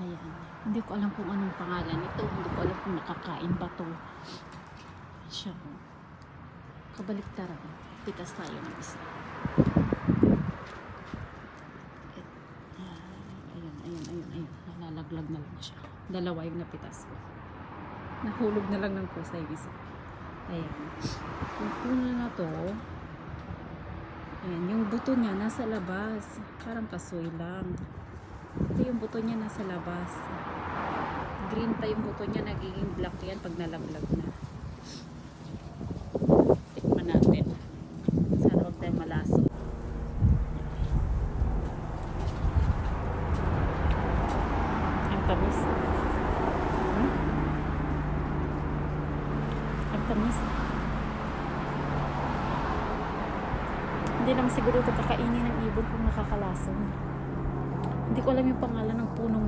Ayan. Hindi ko alam kung anong pangalan ito. Hindi ko alam kung nakakain ba to. Siya. Kabaliktaran. Pitas tayo ng isa. Ayun. Nalalaglag na lang siya. Dalawa yung napitas ko. Nahulog na lang ng kusa yung isa. Ayan. Yung puno na to, ayan, yung buto niya nasa labas. Parang kasoy lang. Ito yung buto niya nasa labas. Green pa yung buto niya, nagiging black yan pag nalaglag na. Tikman natin. Sana huwag tayo malaso. Ang tamis. Ang tamis. Hindi naman siguro ito kakainin ng ibon kung nakakalason. Hindi ko alam yung pangalan ng punong